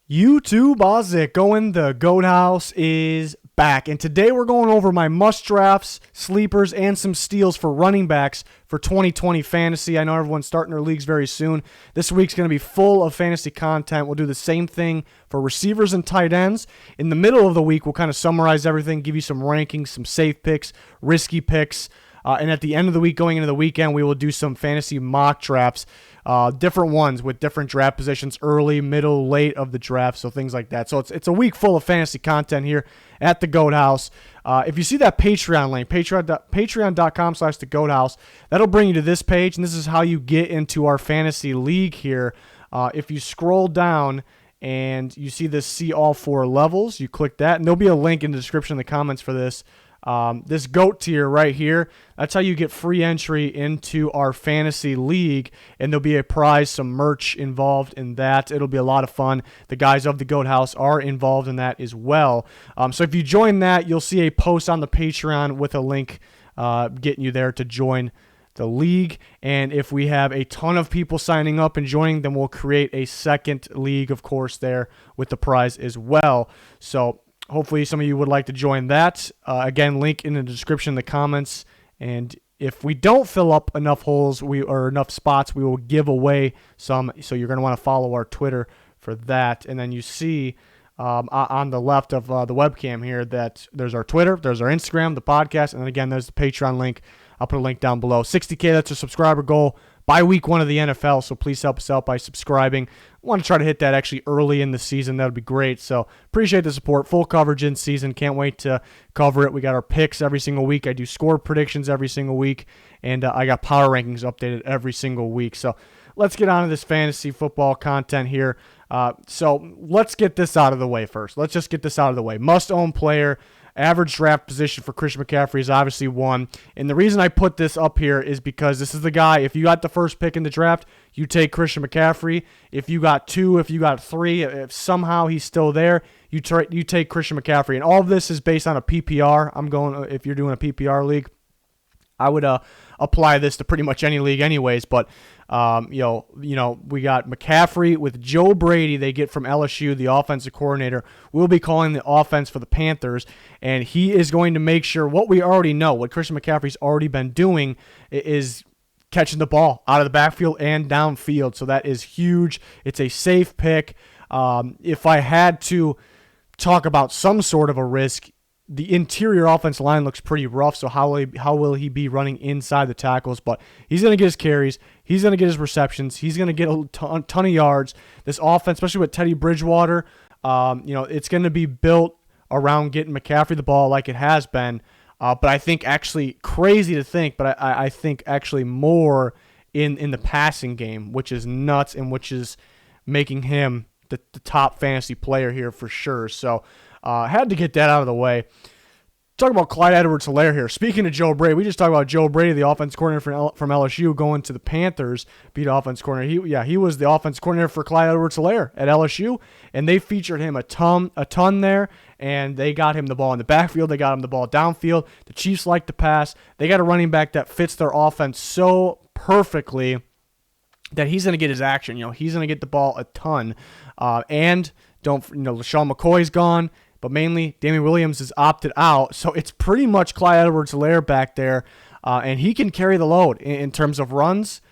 YouTube, how's it going? The Goat House is back, and today we're going over my must drafts, sleepers, and some steals for running backs for 2020 fantasy. I know everyone's starting their leagues very soon. This week's going to be full of fantasy content. We'll do the same thing for receivers and tight ends. In the middle of the week, we'll kind of summarize everything, give you some rankings, some safe picks, risky picks. And at the end of the week, going into the weekend, we will do some fantasy mock drafts, different ones with different draft positions, early, middle, late of the draft, so things like that. So it's a week full of fantasy content here at the Goat House. If you see that Patreon link, patreon.com/the Goat House, that'll bring you to this page, and this is how you get into our fantasy league here. If you scroll down and you see this see all four levels, you click that, and there'll be a link in the description in the comments for this. This GOAT tier right here, that's how you get free entry into our fantasy league, and there'll be a prize, some merch involved in that. It'll be a lot of fun. The guys of the Goat House are involved in that as well. So if you join that, you'll see a post on the Patreon with a link getting you there to join the league. And if we have a ton of people signing up and joining, then we'll create a second league, of course, there with the prize as well. So hopefully some of you would like to join that. Again, link in the description, in the comments. And if we don't fill up enough holes or enough spots, we will give away some. So you're going to want to follow our Twitter for that. And then you see on the left of the webcam here that there's our Twitter, there's our Instagram, the podcast, and then again, there's the Patreon link. I'll put a link down below. 60K, that's our subscriber goal by week 1 of the NFL, so please help us out by subscribing. I want to try to hit that actually early in the season. That would be great. So appreciate the support. Full coverage in season. Can't wait to cover it. We got our picks every single week. I do score predictions every single week, and I got power rankings updated every single week. So let's get on to this fantasy football content here. So let's get this out of the way first. Let's just get this out of the way. Must-own player. Average draft position for Christian McCaffrey is obviously 1. And the reason I put this up here is because this is the guy, if you got the first pick in the draft, you take Christian McCaffrey. If you got 2, if you got 3, if somehow he's still there, you take Christian McCaffrey. And all of this is based on a PPR. If you're doing a PPR league, I would apply this to pretty much any league anyways, but we got McCaffrey with Joe Brady. They get from LSU, the offensive coordinator. We'll be calling the offense for the Panthers, and he is going to make sure what we already know, what Christian McCaffrey's already been doing, is catching the ball out of the backfield and downfield. So that is huge. It's a safe pick. If I had to talk about some sort of a risk, the interior offense line looks pretty rough, so how will he be running inside the tackles? But he's going to get his carries. He's going to get his receptions. He's going to get a ton of yards. This offense, especially with Teddy Bridgewater, it's going to be built around getting McCaffrey the ball like it has been. But I think actually crazy to think, but I think actually more in the passing game, which is nuts and which is making him the top fantasy player here for sure. So had to get that out of the way. Talk about Clyde Edwards-Helaire here. Speaking of Joe Brady, we just talked about Joe Brady, the offense coordinator from LSU, going to the Panthers, beat offense coordinator. He was the offense coordinator for Clyde Edwards-Helaire at LSU, and they featured him a ton there, and they got him the ball in the backfield. They got him the ball downfield. The Chiefs like to pass. They got a running back that fits their offense so perfectly that he's going to get his action. He's going to get the ball a ton. And LaShawn McCoy's gone. But mainly, Damian Williams is opted out, so it's pretty much Clyde Edwards-Helaire back there, and he can carry the load in terms of runs,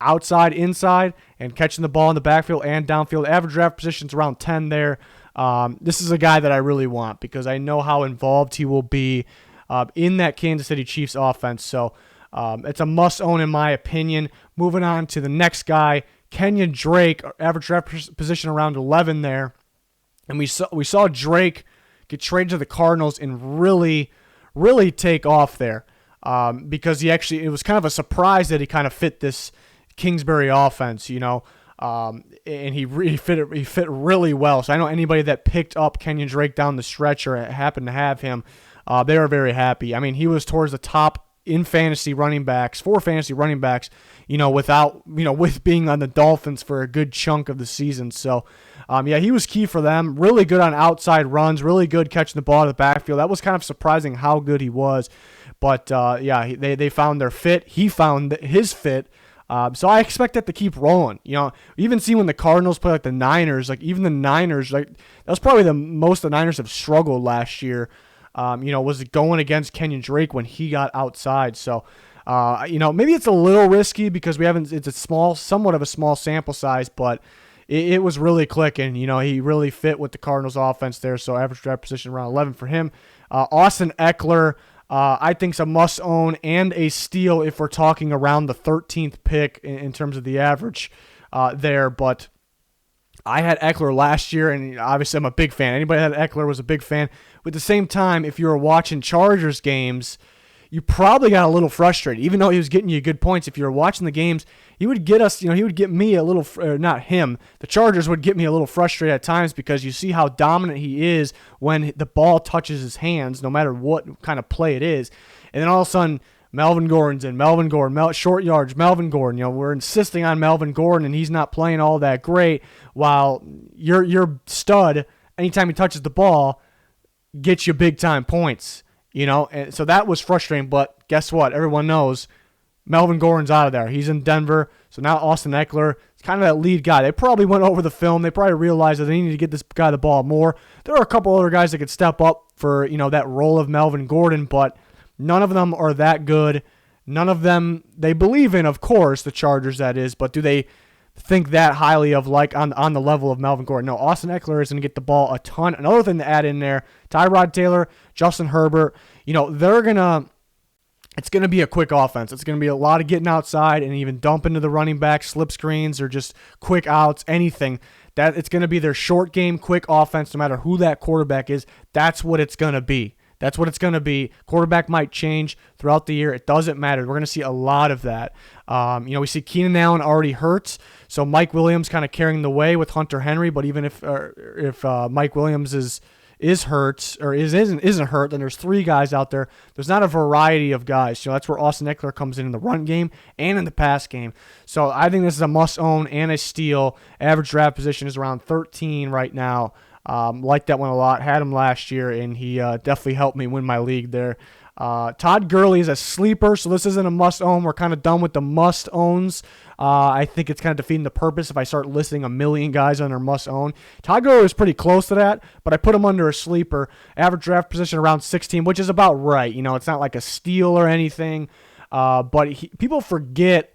outside, inside, and catching the ball in the backfield and downfield. Average draft position's around 10 there. This is a guy that I really want because I know how involved he will be in that Kansas City Chiefs offense, so it's a must-own in my opinion. Moving on to the next guy, Kenyan Drake, average draft position around 11 there, and we saw Drake get traded to the Cardinals and really, really take off there because it was kind of a surprise that he kind of fit this Kingsbury offense, and he fit really well. So I know anybody that picked up Kenyan Drake down the stretch or happened to have him, they were very happy. I mean, he was towards the top in fantasy running backs, for fantasy running backs, with being on the Dolphins for a good chunk of the season. So, he was key for them. Really good on outside runs, really good catching the ball out of the backfield. That was kind of surprising how good he was. But, they found their fit. He found his fit. So I expect that to keep rolling. You even see when the Cardinals play like the Niners, like even the Niners, like that was probably the most the Niners have struggled last year. Was going against Kenyan Drake when he got outside. So, maybe it's a little risky because it's somewhat of a small sample size, but it was really clicking. He really fit with the Cardinals offense there. So average draft position around 11 for him. Austin Ekeler, I think is a must own and a steal if we're talking around the 13th pick in terms of the average there. But I had Ekeler last year, and obviously I'm a big fan. Anybody that had Ekeler was a big fan. But at the same time, if you were watching Chargers games, you probably got a little frustrated. Even though he was getting you good points, if you were watching the games, he would get us, he would get me a little, not him, the Chargers would get me a little frustrated at times because you see how dominant he is when the ball touches his hands, no matter what kind of play it is. And then all of a sudden, Melvin Gordon's in, short yards, Melvin Gordon. We're insisting on Melvin Gordon, and he's not playing all that great, while your stud, anytime he touches the ball, gets you big-time points. And so that was frustrating, but guess what? Everyone knows Melvin Gordon's out of there. He's in Denver, so now Austin Ekeler is kind of that lead guy. They probably went over the film. They probably realized that they needed to get this guy the ball more. There are a couple other guys that could step up for, that role of Melvin Gordon, but none of them are that good. None of them they believe in, of course, the Chargers, that is, but do they think that highly of on the level of Melvin Gordon? No, Austin Ekeler is going to get the ball a ton. Another thing to add in there, Tyrod Taylor, Justin Herbert, it's going to be a quick offense. It's going to be a lot of getting outside and even dump into the running back, slip screens, or just quick outs, anything. That it's going to be their short game, quick offense, no matter who that quarterback is. That's what it's going to be. That's what it's going to be. Quarterback might change throughout the year. It doesn't matter. We're going to see a lot of that. We see Keenan Allen already hurts, so Mike Williams kind of carrying the way with Hunter Henry. But even if Mike Williams is hurt or isn't hurt, then there's three guys out there. There's not a variety of guys. So that's where Austin Ekeler comes in the run game and in the pass game. So I think this is a must-own and a steal. Average draft position is around 13 right now. Like that one a lot. Had him last year, and he definitely helped me win my league there. Todd Gurley is a sleeper, so this isn't a must-own. We're kind of done with the must-owns. I think it's kind of defeating the purpose if I start listing a million guys under must-own. Todd Gurley is pretty close to that, but I put him under a sleeper. Average draft position around 16, which is about right. It's not like a steal or anything, but people forget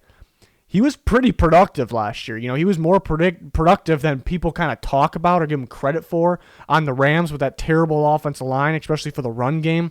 he was pretty productive last year. He was more productive than people kind of talk about or give him credit for on the Rams with that terrible offensive line, especially for the run game.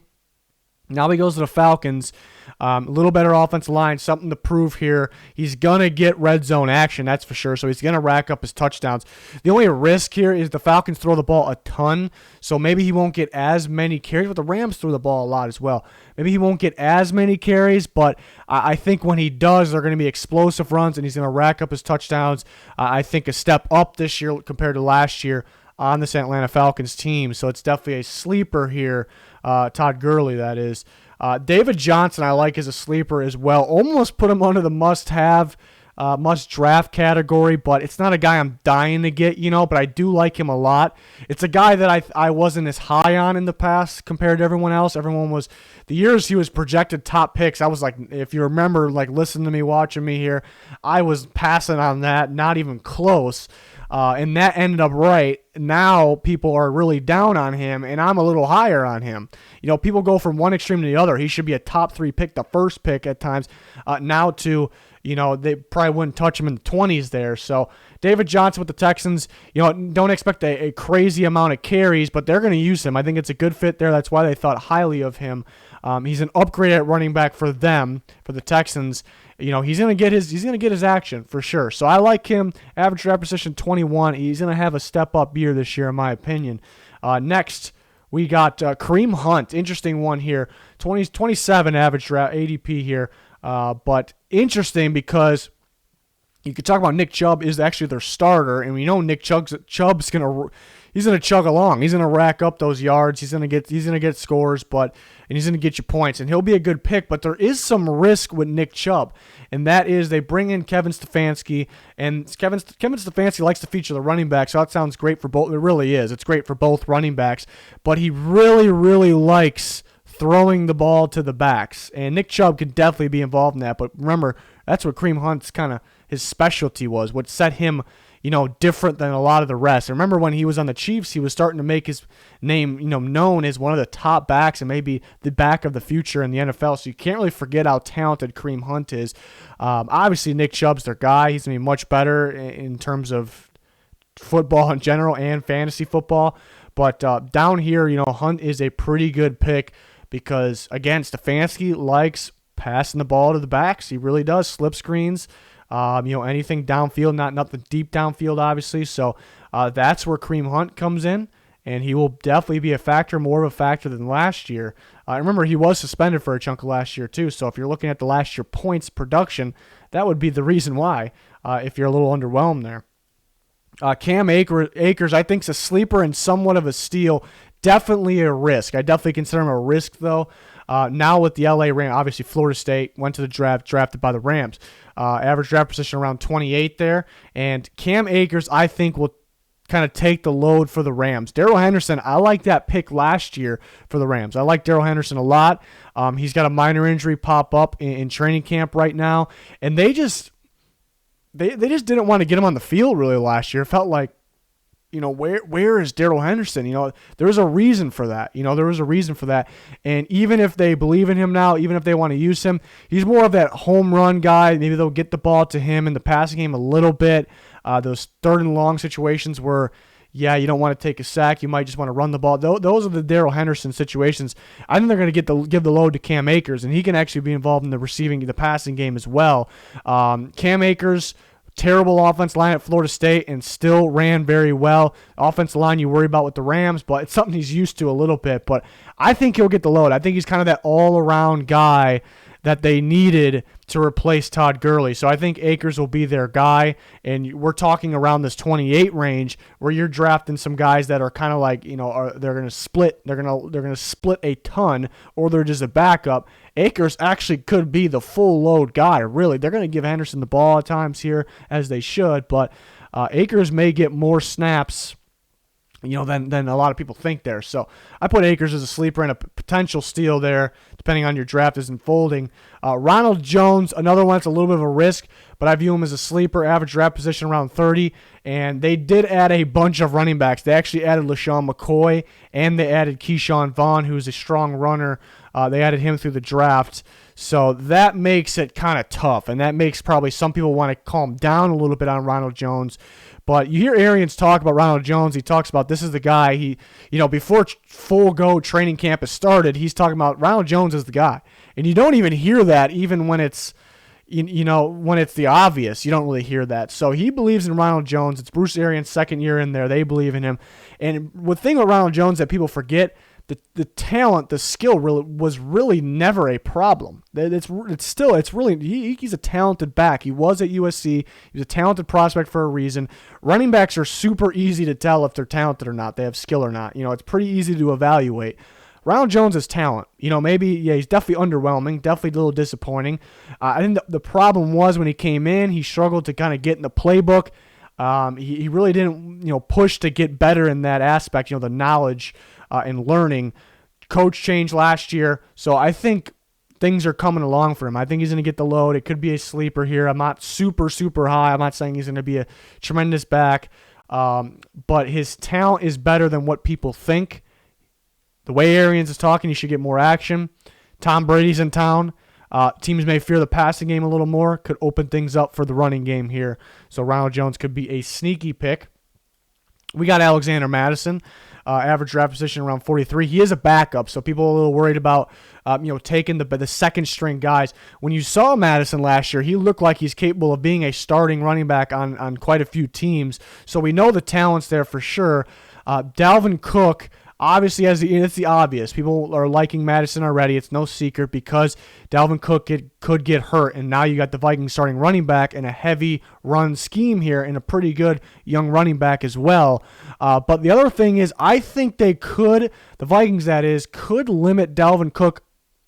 Now he goes to the Falcons, a little better offensive line, something to prove here. He's going to get red zone action, that's for sure, so he's going to rack up his touchdowns. The only risk here is the Falcons throw the ball a ton, so maybe he won't get as many carries, but the Rams throw the ball a lot as well. Maybe he won't get as many carries, but I think when he does, they're going to be explosive runs, and he's going to rack up his touchdowns. I think a step up this year compared to last year on this Atlanta Falcons team, so it's definitely a sleeper here. Todd Gurley, that is. David Johnson, I like as a sleeper as well. Almost put him under the must-have, must-draft category, but it's not a guy I'm dying to get, but I do like him a lot. It's a guy that I wasn't as high on in the past compared to everyone else. Everyone was, the years he was projected top picks, I was like, if you remember, listening to me, watching me here, I was passing on that, not even close. And that ended up right. Now people are really down on him, and I'm a little higher on him. People go from one extreme to the other. He should be a top 3 pick, the first pick at times, now to, they probably wouldn't touch him in the 20s there. So David Johnson with the Texans, don't expect a crazy amount of carries, but they're going to use him. I think it's a good fit there. That's why they thought highly of him. He's an upgrade at running back for them, for the Texans. He's gonna get his action for sure. So I like him. Average draft position 21. He's gonna have a step up year this year, in my opinion. Next, we got Kareem Hunt. Interesting one here. 27 average draft ADP here, but interesting because you could talk about Nick Chubb is actually their starter, and we know Nick Chubb's gonna chug along. He's gonna rack up those yards. He's gonna get scores, and he's gonna get you points, and he'll be a good pick. But there is some risk with Nick Chubb, and that is they bring in Kevin Stefanski, and Kevin Stefanski likes to feature the running back, so that sounds great for both. It really is. It's great for both running backs, but he really, really likes throwing the ball to the backs, and Nick Chubb could definitely be involved in that. But remember, that's what Kareem Hunt's kind of his specialty was, what set him, different than a lot of the rest. I remember when he was on the Chiefs, he was starting to make his name, known as one of the top backs and maybe the back of the future in the NFL. So you can't really forget how talented Kareem Hunt is. Obviously, Nick Chubb's their guy. He's going to be much better in terms of football in general and fantasy football. But down here, Hunt is a pretty good pick because, again, Stefanski likes passing the ball to the backs. He really does. Slip screens. Anything downfield, nothing deep downfield, obviously. So that's where Kareem Hunt comes in, and he will definitely be a factor, more of a factor than last year. Remember, he was suspended for a chunk of last year, too. So if you're looking at the last year points production, that would be the reason why, if you're a little underwhelmed there. Cam Akers, I think, is a sleeper and somewhat of a steal. Definitely a risk. I definitely consider him a risk, though. Now with the LA Rams, obviously Florida State went to the draft, drafted by the Rams. Average draft position around 28 there. And Cam Akers, I think, will kind of take the load for the Rams. Darrell Henderson, I like that pick last year for the Rams. I like Darrell Henderson a lot. He's got a minor injury pop up in training camp right now. And they just didn't want to get him on the field really last year. It felt like, where is Darrell Henderson? There was a reason for that. And even if they believe in him now, even if they want to use him, he's more of that home run guy. Maybe they'll get the ball to him in the passing game a little bit. Those third and long situations where, you don't want to take a sack. You might just want to run the ball. Those are the Darrell Henderson situations. I think they're going to give the load to Cam Akers, and he can actually be involved in the passing game as well. Cam Akers, terrible offensive line at Florida State and still ran very well. Offensive line you worry about with the Rams, but it's something he's used to a little bit. But I think he'll get the load. I think he's kind of that all-around guy that they needed to replace Todd Gurley. So I think Akers will be their guy, and we're talking around this 28 range where you're drafting some guys that are kind of like, they're going to split. They're going to split a ton, or they're just a backup. Akers actually could be the full load guy, really. They're going to give Henderson the ball at times here, as they should, but Akers may get more snaps than a lot of people think there. So I put Akers as a sleeper and a potential steal there, depending on your draft is unfolding. Ronald Jones, another one that's a little bit of a risk, but I view him as a sleeper, average draft position around 30, and they did add a bunch of running backs. They actually added LaShawn McCoy, and they added Keyshawn Vaughn, who's a strong runner. They added him through the draft. So that makes it kind of tough, and that makes probably some people want to calm down a little bit on Ronald Jones. But you hear Arians talk about Ronald Jones. He talks about this is the guy. Before full go training camp has started, he's talking about Ronald Jones is the guy. And you don't even hear that even when it's, when it's the obvious. You don't really hear that. So he believes in Ronald Jones. It's Bruce Arians' second year in there. They believe in him. And the thing with Ronald Jones that people forget, the talent, the skill was really never a problem. He's a talented back. He was at USC. He was a talented prospect for a reason. Running backs are super easy to tell if they're talented or not. They have skill or not. It's pretty easy to evaluate. Ronald Jones is talent. He's definitely underwhelming, definitely a little disappointing. I think the problem was when he came in, he struggled to kind of get in the playbook. He really didn't, push to get better in that aspect, the knowledge and learning. Coach changed last year, so I think things are coming along for him. I think he's going to get the load. It could be a sleeper here. I'm not super, super high. I'm not saying he's going to be a tremendous back, but his talent is better than what people think. The way Arians is talking, he should get more action. Tom Brady's in town. Teams may fear the passing game a little more. Could open things up for the running game here. So Ronald Jones could be a sneaky pick. We got Alexander Madison. Average draft position around 43. He is a backup, so people are a little worried about taking the second string guys. When you saw Madison last year, he looked like he's capable of being a starting running back on quite a few teams. So we know the talent's there for sure. Dalvin Cook, obviously, it's the obvious. People are liking Madison already. It's no secret because Dalvin Cook could get hurt, and now you got the Vikings starting running back in a heavy run scheme here and a pretty good young running back as well. But the other thing is I think the Vikings that is, could limit Dalvin Cook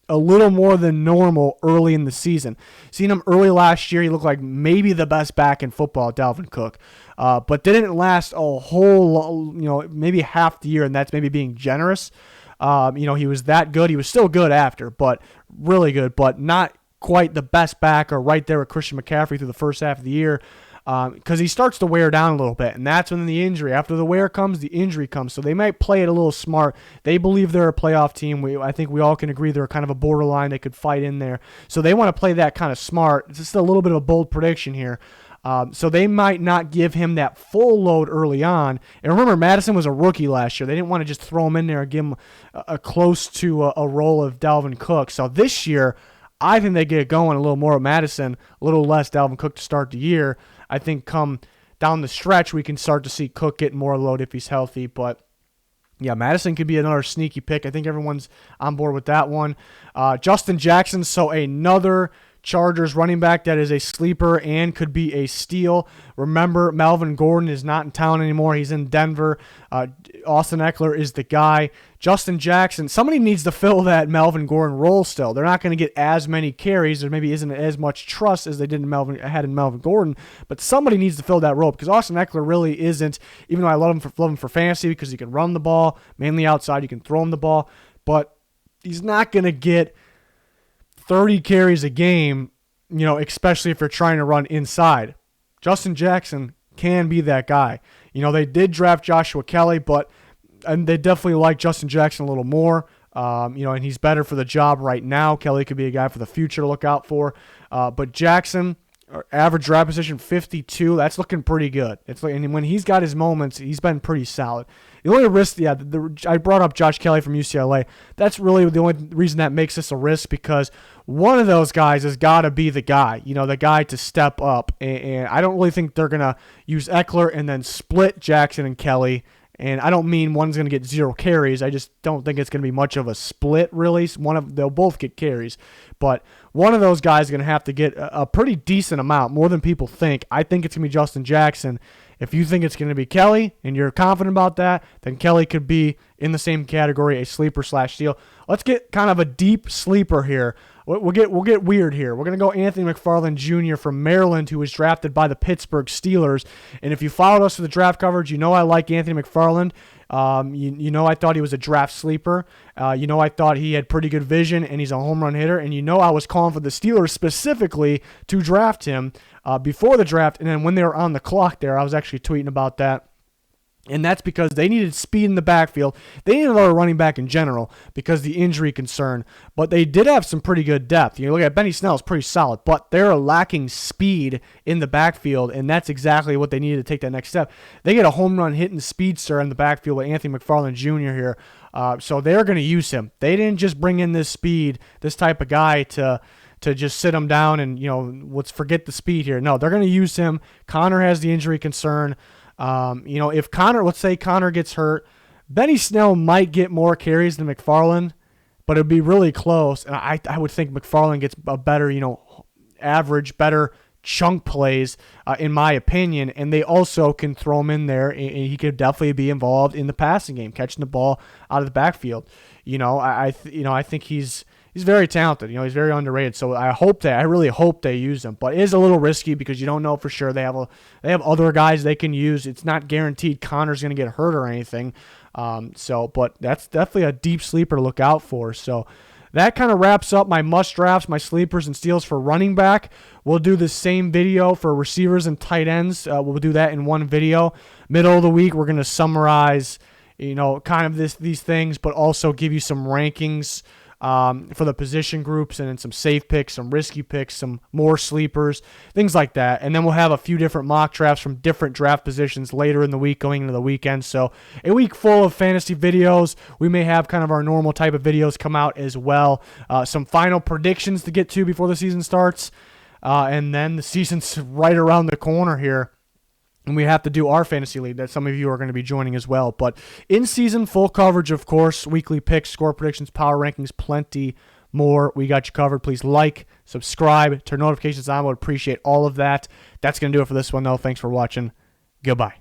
a little more than normal early in the season. Seen him early last year, he looked like maybe the best back in football, Dalvin Cook. But didn't last a whole, maybe half the year, and that's maybe being generous. He was that good. He was still good after, but really good, but not quite the best back or right there with Christian McCaffrey through the first half of the year, because he starts to wear down a little bit, and that's when the injury. After the wear comes, the injury comes. So they might play it a little smart. They believe they're a playoff team. I think we all can agree they're kind of a borderline. They could fight in there. So they want to play that kind of smart. It's just a little bit of a bold prediction here. So they might not give him that full load early on. And remember, Madison was a rookie last year. They didn't want to just throw him in there and give him a close to a role of Dalvin Cook. So this year, I think they get going a little more with Madison, a little less Dalvin Cook to start the year. I think come down the stretch, we can start to see Cook get more load if he's healthy. But, yeah, Madison could be another sneaky pick. I think everyone's on board with that one. Justin Jackson, so another Chargers running back that is a sleeper and could be a steal. Remember, Melvin Gordon is not in town anymore. He's in Denver. Austin Ekeler is the guy. Justin Jackson, somebody needs to fill that Melvin Gordon role still. They're not going to get as many carries. There maybe isn't as much trust as they did in Melvin Gordon, but somebody needs to fill that role because Austin Ekeler really isn't, even though I love him for fantasy because he can run the ball, mainly outside. You can throw him the ball, but he's not going to get 30 carries a game, especially if you're trying to run inside. Justin Jackson can be that guy. They did draft Joshua Kelly, and they definitely like Justin Jackson a little more. And he's better for the job right now. Kelly could be a guy for the future to look out for. But Jackson, average draft position 52, that's looking pretty good. And when he's got his moments, he's been pretty solid. The only risk, I brought up Josh Kelly from UCLA. That's really the only reason that makes this a risk because one of those guys has got to be the guy, the guy to step up. And I don't really think they're going to use Ekeler and then split Jackson and Kelly. And I don't mean one's going to get 0 carries. I just don't think it's going to be much of a split, really. They'll both get carries. But one of those guys is going to have to get a pretty decent amount, more than people think. I think it's going to be Justin Jackson. If you think it's going to be Kelly and you're confident about that, then Kelly could be in the same category, a sleeper/steal. Let's get kind of a deep sleeper here. We'll get weird here. We're going to go Anthony McFarland Jr. from Maryland, who was drafted by the Pittsburgh Steelers. And if you followed us for the draft coverage, I like Anthony McFarland. I thought he was a draft sleeper. I thought he had pretty good vision, and he's a home run hitter. And I was calling for the Steelers specifically to draft him before the draft. And then when they were on the clock there, I was actually tweeting about that. And that's because they needed speed in the backfield. They needed another running back in general because the injury concern. But they did have some pretty good depth. Look at Benny Snell is pretty solid, but they're lacking speed in the backfield, and that's exactly what they needed to take that next step. They get a home run hitting speedster in the backfield with Anthony McFarland Jr. here. So they're going to use him. They didn't just bring in this speed, this type of guy to just sit him down and, let's forget the speed here. No, they're going to use him. Connor has the injury concern. If let's say Connor gets hurt, Benny Snell might get more carries than McFarland, but it'd be really close. And I would think McFarland gets a better, average, better chunk plays, in my opinion. And they also can throw him in there, and he could definitely be involved in the passing game, catching the ball out of the backfield. I think he's very talented. He's very underrated. So I really hope they use him. But it is a little risky because you don't know for sure. They have other guys they can use. It's not guaranteed Connor's going to get hurt or anything. But that's definitely a deep sleeper to look out for. So that kind of wraps up my must drafts, my sleepers and steals for running back. We'll do the same video for receivers and tight ends. We'll do that in one video. Middle of the week, we're going to summarize, kind of these things, but also give you some rankings for the position groups and then some safe picks, some risky picks, some more sleepers, things like that. And then we'll have a few different mock drafts from different draft positions later in the week going into the weekend. So a week full of fantasy videos. We may have kind of our normal type of videos come out as well. Some final predictions to get to before the season starts. And then the season's right around the corner here. And we have to do our fantasy league that some of you are going to be joining as well. But in-season, full coverage, of course, weekly picks, score predictions, power rankings, plenty more. We got you covered. Please like, subscribe, turn notifications on. I would appreciate all of that. That's going to do it for this one, though. Thanks for watching. Goodbye.